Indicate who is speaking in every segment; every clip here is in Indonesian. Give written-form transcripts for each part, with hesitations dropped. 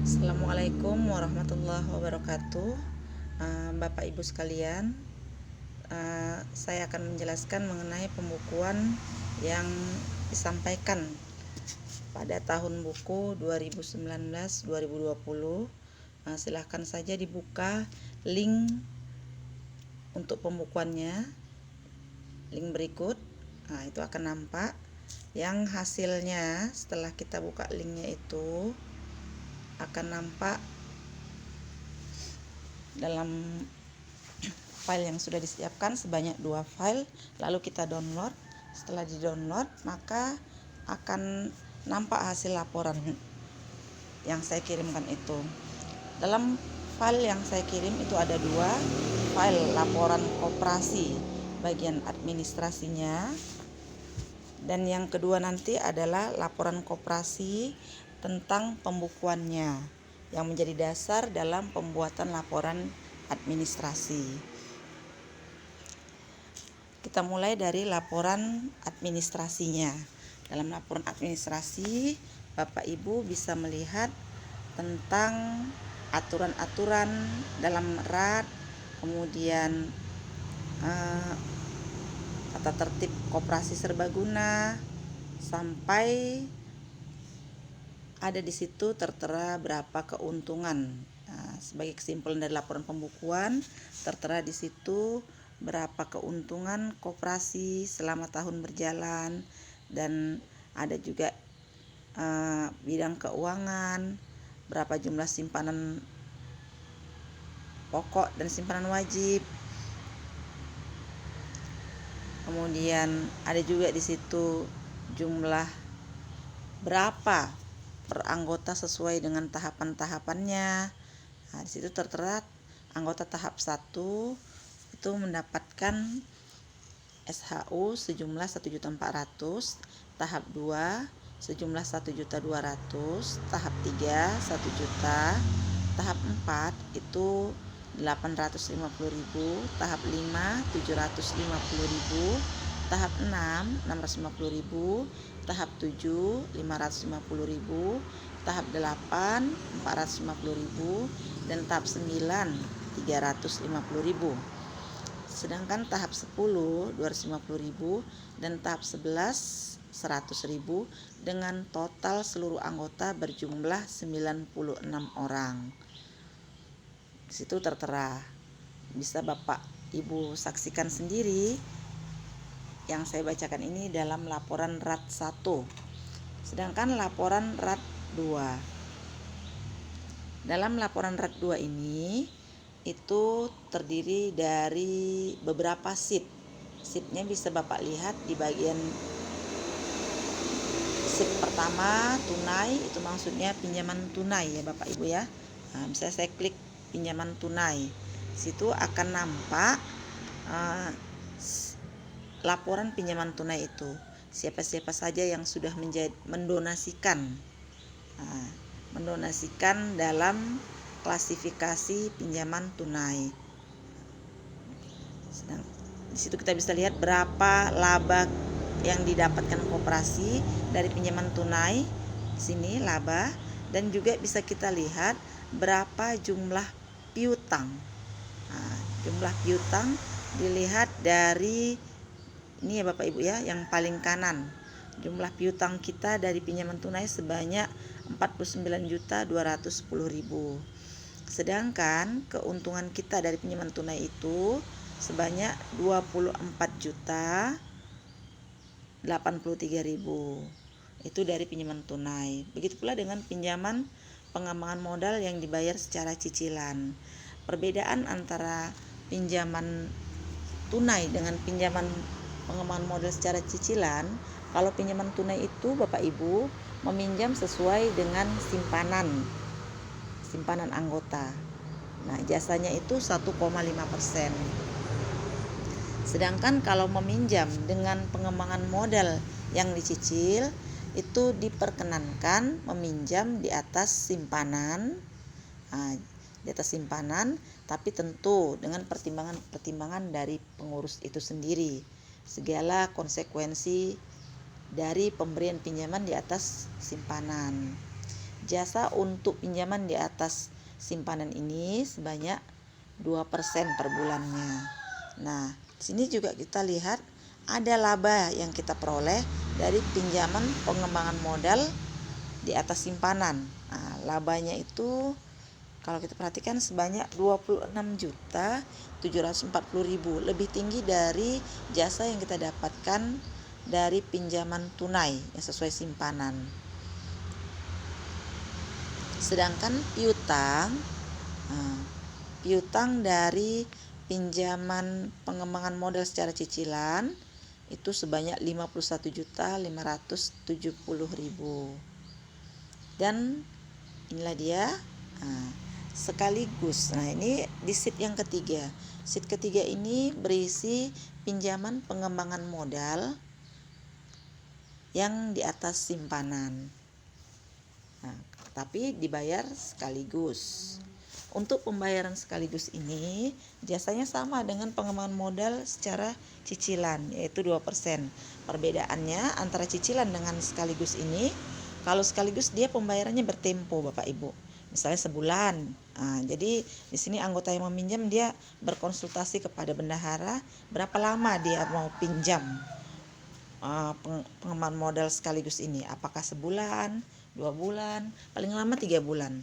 Speaker 1: Assalamualaikum warahmatullahi wabarakatuh. Bapak Ibu sekalian, saya akan menjelaskan mengenai pembukuan yang disampaikan pada tahun buku 2019-2020. Silahkan saja dibuka link untuk pembukuannya, link berikut. Itu akan nampak yang hasilnya. Setelah kita buka linknya itu akan nampak dalam file yang sudah disiapkan sebanyak 2 file, lalu kita download. Setelah di download, maka akan nampak hasil laporan yang saya kirimkan itu. Dalam file yang saya kirim itu ada 2 file, laporan koperasi bagian administrasinya, dan yang kedua nanti adalah laporan koperasi tentang pembukuannya yang menjadi dasar dalam pembuatan laporan administrasi. Kita mulai dari laporan administrasinya. Dalam laporan administrasi, Bapak Ibu bisa melihat tentang aturan-aturan dalam RAT, kemudian tata tertib koperasi serbaguna, sampai ada di situ tertera berapa keuntungan. Sebagai kesimpulan dari laporan pembukuan, tertera di situ berapa keuntungan koperasi selama tahun berjalan, dan ada juga bidang keuangan, berapa jumlah simpanan pokok dan simpanan wajib. Kemudian ada juga di situ jumlah berapa per anggota sesuai dengan tahapan-tahapannya. Di situ tertera anggota tahap 1 itu mendapatkan SHU sejumlah 1.400.000, tahap 2 sejumlah 1.200.000, tahap 3 1 juta, tahap 4 itu 850.000, tahap 5 750.000, tahap 6 650.000, tahap 7 550.000, tahap 8 450.000, dan tahap 9 350.000. Sedangkan tahap 10 250.000 dan tahap 11 100.000, dengan total seluruh anggota berjumlah 96 orang. Di situ tertera, bisa Bapak Ibu saksikan sendiri yang saya bacakan ini dalam laporan RAT 1. Sedangkan laporan RAT 2. Dalam laporan RAT 2 ini itu terdiri dari beberapa sheet. Sheetnya bisa Bapak lihat di bagian sheet pertama, tunai, itu maksudnya pinjaman tunai ya Bapak Ibu ya. Bisa saya klik pinjaman tunai. Situ akan nampak laporan pinjaman tunai itu. Siapa-siapa saja yang sudah mendonasikan dalam klasifikasi pinjaman tunai. Di situ kita bisa lihat berapa laba yang didapatkan koperasi dari pinjaman tunai. Di sini laba, dan juga bisa kita lihat berapa jumlah piutang. Jumlah piutang dilihat dari ini ya Bapak Ibu ya, yang paling kanan. Jumlah piutang kita dari pinjaman tunai sebanyak 49.210.000. Sedangkan keuntungan kita dari pinjaman tunai itu sebanyak 24.083.000. Itu dari pinjaman tunai. Begitu pula dengan pinjaman pengembangan modal yang dibayar secara cicilan. Perbedaan antara pinjaman tunai dengan pinjaman pengembangan modal secara cicilan, kalau pinjaman tunai itu Bapak Ibu meminjam sesuai dengan simpanan anggota. Jasanya itu 1,5%. Sedangkan kalau meminjam dengan pengembangan modal yang dicicil, itu diperkenankan meminjam di atas simpanan, tapi tentu dengan pertimbangan dari pengurus itu sendiri. Segala konsekuensi dari pemberian pinjaman di atas simpanan. jasa untuk pinjaman di atas simpanan ini sebanyak 2% per bulannya. Nah, sini juga kita lihat ada laba yang kita peroleh dari pinjaman pengembangan modal di atas simpanan. Nah, labanya itu kalau kita perhatikan sebanyak 26.740.000, lebih tinggi dari jasa yang kita dapatkan dari pinjaman tunai yang sesuai simpanan. Sedangkan piutang dari pinjaman pengembangan modal secara cicilan itu sebanyak 51.570.000. Dan inilah dia sekaligus. Nah, ini di sheet yang ketiga. Sheet ketiga ini berisi pinjaman pengembangan modal yang di atas simpanan. Nah, tapi dibayar sekaligus. Untuk pembayaran sekaligus ini jasanya sama dengan pengembangan modal secara cicilan, yaitu 2%. Perbedaannya antara cicilan dengan sekaligus ini, kalau sekaligus dia pembayarannya bertempo Bapak Ibu. Misalnya sebulan. Nah, jadi di sini anggota yang meminjam dia berkonsultasi kepada bendahara berapa lama dia mau pinjam pengembangan modal sekaligus ini, apakah sebulan, 2 bulan, paling lama 3 bulan.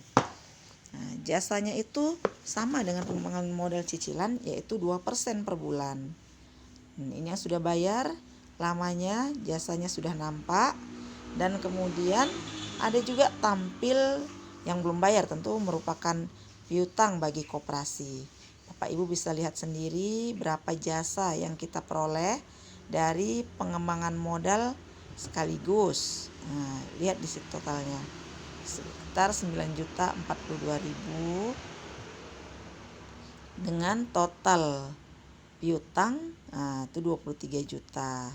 Speaker 1: Nah, jasanya itu sama dengan pengembangan modal cicilan, yaitu 2% per bulan. Ini yang sudah bayar, lamanya, jasanya sudah nampak. Dan kemudian ada juga tampil yang belum bayar, tentu merupakan piutang bagi koperasi. Bapak Ibu bisa lihat sendiri berapa jasa yang kita peroleh dari pengembangan modal sekaligus. Nah, lihat di situ totalnya sekitar 9.042.000 dengan total piutang itu 23 juta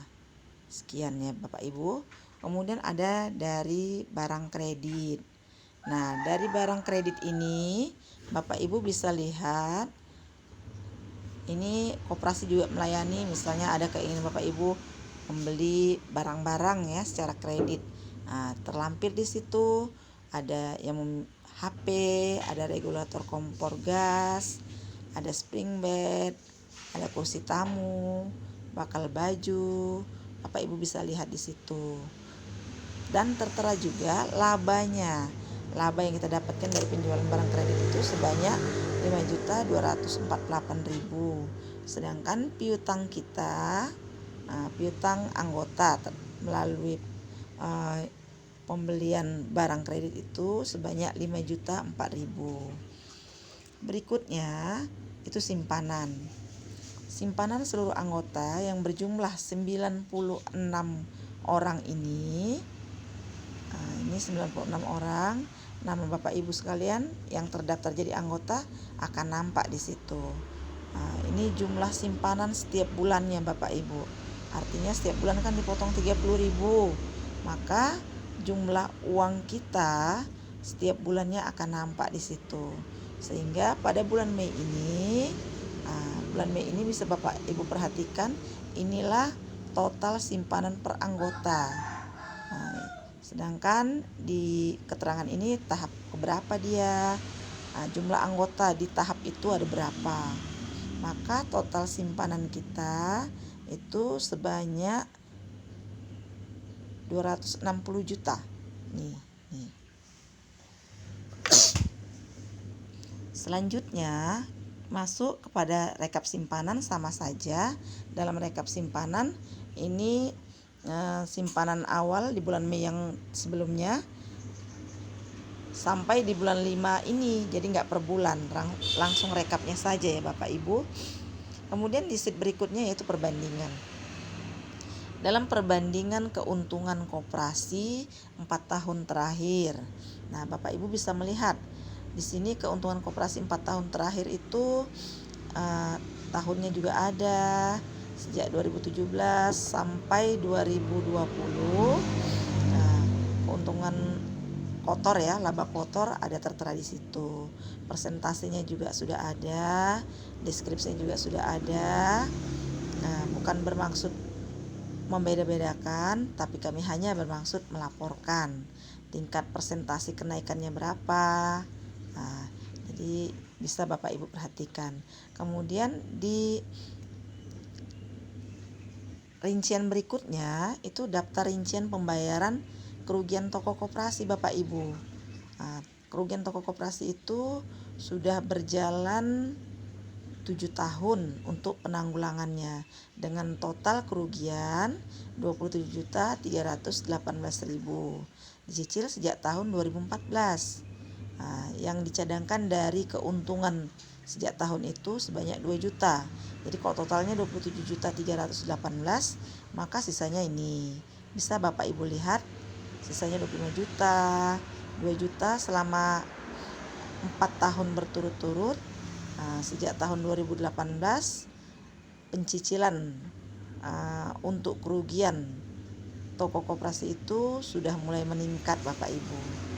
Speaker 1: sekian ya Bapak Ibu. Kemudian ada dari barang kredit. Nah, dari barang kredit ini Bapak Ibu bisa lihat ini koperasi juga melayani, misalnya ada keinginan Bapak Ibu membeli barang-barang ya secara kredit. Nah, terlampir di situ ada yang HP, ada regulator kompor gas, ada spring bed, ada kursi tamu, bakal baju. Bapak Ibu bisa lihat di situ. Dan tertera juga labanya. Laba yang kita dapatkan dari penjualan barang kredit itu sebanyak 5.248.000. Sedangkan piutang kita, piutang anggota melalui pembelian barang kredit itu sebanyak 5.004.000. Berikutnya itu simpanan. Simpanan seluruh anggota yang berjumlah 96 orang ini 96 orang, nama Bapak Ibu sekalian yang terdaftar jadi anggota akan nampak di situ. Ini jumlah simpanan setiap bulannya Bapak Ibu. Artinya setiap bulan kan dipotong 30.000. Maka jumlah uang kita setiap bulannya akan nampak di situ. Sehingga pada bulan Mei ini bisa Bapak Ibu perhatikan, inilah total simpanan per anggota. Sedangkan di keterangan ini tahap keberapa dia, jumlah anggota di tahap itu ada berapa. Maka total simpanan kita itu sebanyak 260 juta. Nih. Selanjutnya masuk kepada rekap simpanan, sama saja. Dalam rekap simpanan ini simpanan awal di bulan Mei yang sebelumnya sampai di bulan 5 ini, jadi nggak per bulan, langsung rekapnya saja ya Bapak Ibu. Kemudian di sheet berikutnya yaitu perbandingan. Dalam perbandingan keuntungan koperasi 4 tahun terakhir. Nah, Bapak Ibu bisa melihat di sini keuntungan koperasi 4 tahun terakhir itu tahunnya juga ada sejak 2017 sampai 2020. Keuntungan kotor ya, laba kotor ada tertera di situ. Persentasenya juga sudah ada, deskripsinya juga sudah ada. Bukan bermaksud membeda-bedakan, tapi kami hanya bermaksud melaporkan. tingkat persentase kenaikannya berapa. Nah, jadi bisa Bapak Ibu perhatikan. Kemudian di rincian berikutnya itu daftar rincian pembayaran kerugian toko koperasi Bapak Ibu. Nah, kerugian toko koperasi itu sudah berjalan 7 tahun untuk penanggulangannya dengan total kerugian 27.318.000 dicicil sejak tahun 2014. Nah, yang dicadangkan dari keuntungan sejak tahun itu sebanyak 2 juta. Jadi kalau totalnya 27.318, maka sisanya ini. Bisa Bapak Ibu lihat, sisanya 25 juta, 2 juta selama 4 tahun berturut-turut. Nah, sejak tahun 2018 pencicilan untuk kerugian toko koperasi itu sudah mulai meningkat Bapak Ibu.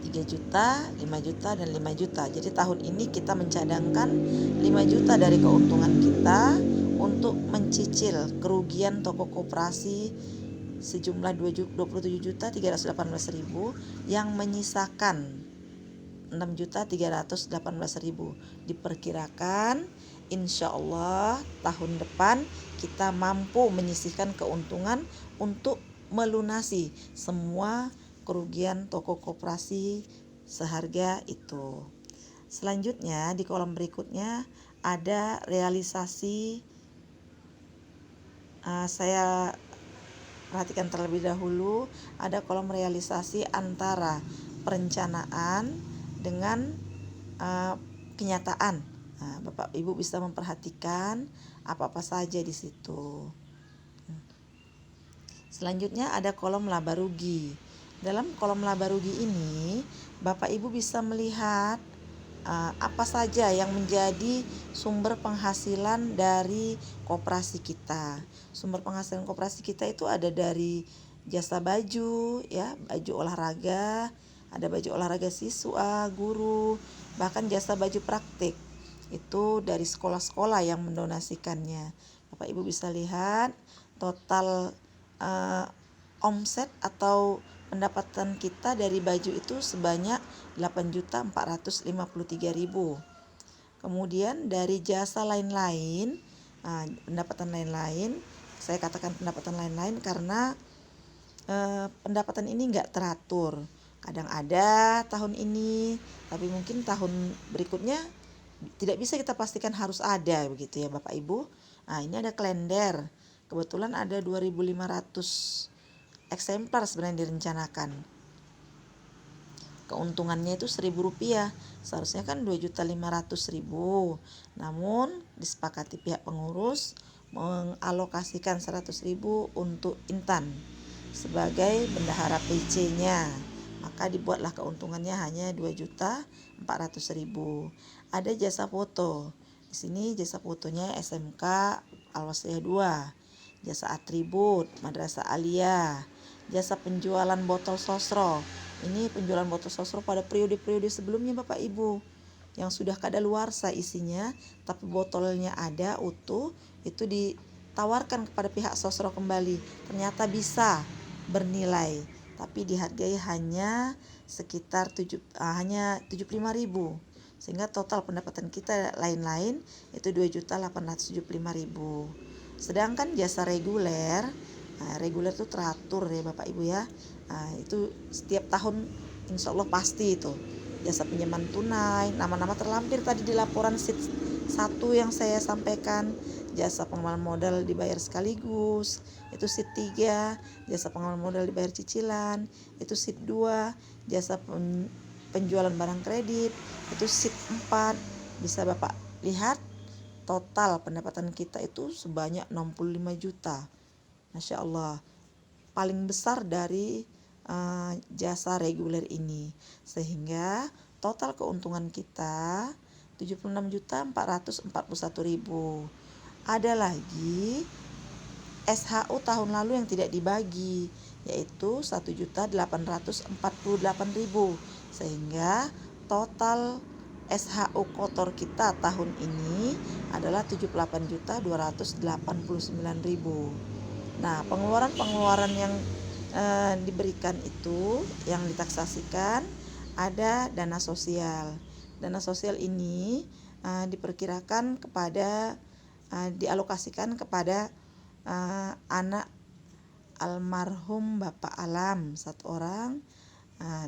Speaker 1: 3 juta, 5 juta, dan 5 juta. Jadi tahun ini kita mencadangkan 5 juta dari keuntungan kita untuk mencicil kerugian toko koperasi sejumlah 27.318.000 yang menyisakan 6.318.000. Diperkirakan insya Allah tahun depan kita mampu menyisihkan keuntungan untuk melunasi semua kerugian toko koperasi seharga itu. Selanjutnya di kolom berikutnya ada realisasi. Saya perhatikan terlebih dahulu, ada kolom realisasi antara perencanaan dengan kenyataan. Nah, Bapak Ibu bisa memperhatikan apa-apa saja di situ. Selanjutnya ada kolom laba rugi. Dalam kolom laba rugi ini, Bapak Ibu bisa melihat apa saja yang menjadi sumber penghasilan dari koperasi kita. Sumber penghasilan koperasi kita itu ada dari jasa baju, ya, baju olahraga, ada baju olahraga siswa, guru, bahkan jasa baju praktik. Itu dari sekolah-sekolah yang mendonasikannya. Bapak Ibu bisa lihat total omset atau pendapatan kita dari baju itu sebanyak 8.453.000. Kemudian dari jasa lain-lain, pendapatan lain-lain, saya katakan pendapatan lain-lain karena pendapatan ini enggak teratur. Kadang ada tahun ini, tapi mungkin tahun berikutnya tidak bisa kita pastikan harus ada begitu ya Bapak Ibu. Nah, ini ada kalender. Kebetulan ada 2.500 eksemplar sebenarnya direncanakan. Keuntungannya itu Rp1.000. Seharusnya kan 2.500.000. Namun disepakati pihak pengurus mengalokasikan 100.000 untuk Intan sebagai bendahara PC-nya. Maka dibuatlah keuntungannya hanya 2.400.000. Ada jasa foto. Di sini jasa fotonya SMK Al-Wasliyah 2, jasa atribut Madrasah Aliyah, jasa penjualan botol sosro. Ini penjualan botol sosro pada periode-periode sebelumnya Bapak Ibu yang sudah kadaluarsa isinya, tapi botolnya ada utuh, itu ditawarkan kepada pihak sosro kembali. Ternyata bisa bernilai, tapi dihargai hanya sekitar 75.000, sehingga total pendapatan kita lain-lain itu 2.875.000. Sedangkan jasa reguler, reguler itu teratur ya Bapak Ibu ya. Itu setiap tahun insya Allah pasti itu. Jasa pinjaman tunai, nama-nama terlampir tadi di laporan sheet 1 yang saya sampaikan. Jasa pengenalan modal dibayar sekaligus, itu sheet 3. Jasa pengenalan modal dibayar cicilan, itu sheet 2. Jasa penjualan barang kredit, itu sheet 4. Bisa Bapak lihat total pendapatan kita itu sebanyak 65 juta. Masya Allah, paling besar dari jasa reguler ini, sehingga total keuntungan kita 76.441.000. Ada lagi SHU tahun lalu yang tidak dibagi, yaitu 1.848.000, sehingga total SHU kotor kita tahun ini adalah 78.289.000. Nah, pengeluaran yang diberikan itu yang ditaksasikan ada dana sosial. Dana sosial ini diperkirakan kepada dialokasikan kepada anak almarhum Bapak Alam 1 orang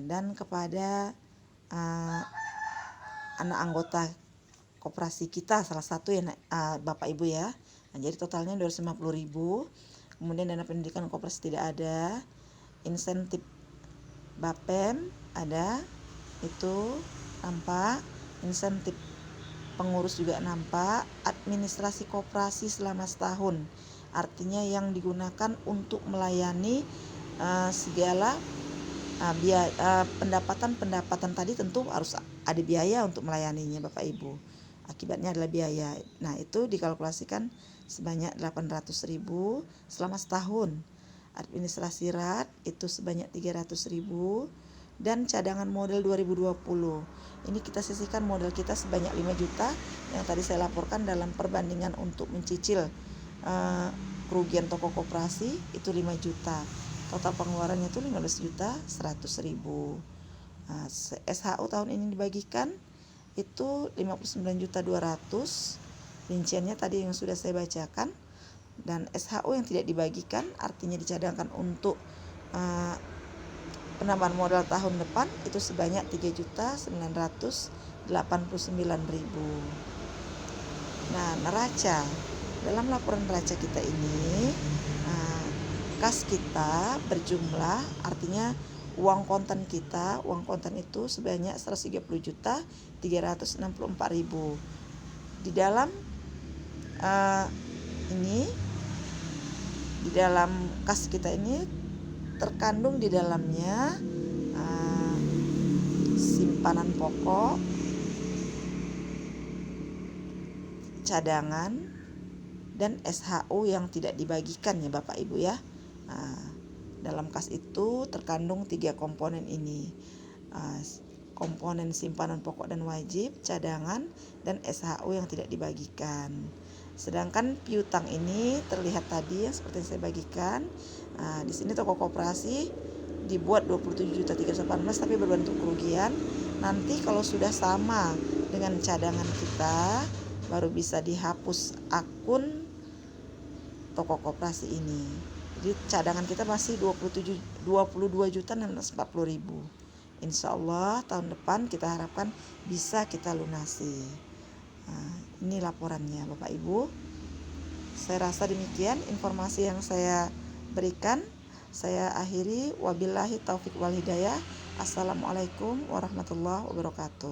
Speaker 1: dan kepada anak anggota koperasi kita salah satu ya Bapak Ibu ya. Jadi totalnya 250.000. Kemudian dana pendidikan koperasi tidak ada, insentif BAPEM ada, itu nampak, insentif pengurus juga nampak, administrasi koperasi selama setahun, artinya yang digunakan untuk melayani segala pendapatan tadi tentu harus ada biaya untuk melayaninya Bapak Ibu. Akibatnya adalah biaya. Nah, itu dikalkulasikan sebanyak 800.000 selama setahun. Administrasi RAT itu sebanyak 300.000 dan cadangan modal 2020. Ini kita sisihkan modal kita sebanyak 5 juta yang tadi saya laporkan dalam perbandingan untuk mencicil kerugian toko koperasi itu 5 juta. Total pengeluarannya itu 15.100.000. SHU tahun ini dibagikan itu 59.200.000. Rinciannya tadi yang sudah saya bacakan. Dan SHU yang tidak dibagikan artinya dicadangkan untuk penambahan modal tahun depan itu sebanyak 3.989.000. Nah, neraca. Dalam laporan neraca kita ini kas kita berjumlah, artinya uang kontan kita, uang kontan itu sebanyak 130.364.000. Di dalam di dalam kas kita ini terkandung di dalamnya simpanan pokok, cadangan, dan SHU yang tidak dibagikan ya Bapak Ibu ya. Dalam kas itu terkandung 3 komponen ini, komponen simpanan pokok dan wajib, cadangan, dan SHU yang tidak dibagikan. Sedangkan piutang ini terlihat tadi yang seperti yang saya bagikan. Di sini toko koperasi dibuat 27.318 tapi berbentuk kerugian. Nanti kalau sudah sama dengan cadangan kita baru bisa dihapus akun toko koperasi ini. Jadi cadangan kita masih 22.640.000. Insya Allah tahun depan kita harapkan bisa kita lunasi. Ini laporannya Bapak Ibu. Saya rasa demikian informasi yang saya berikan. Saya akhiri, wabillahi taufik wal hidayah. Assalamualaikum warahmatullahi wabarakatuh.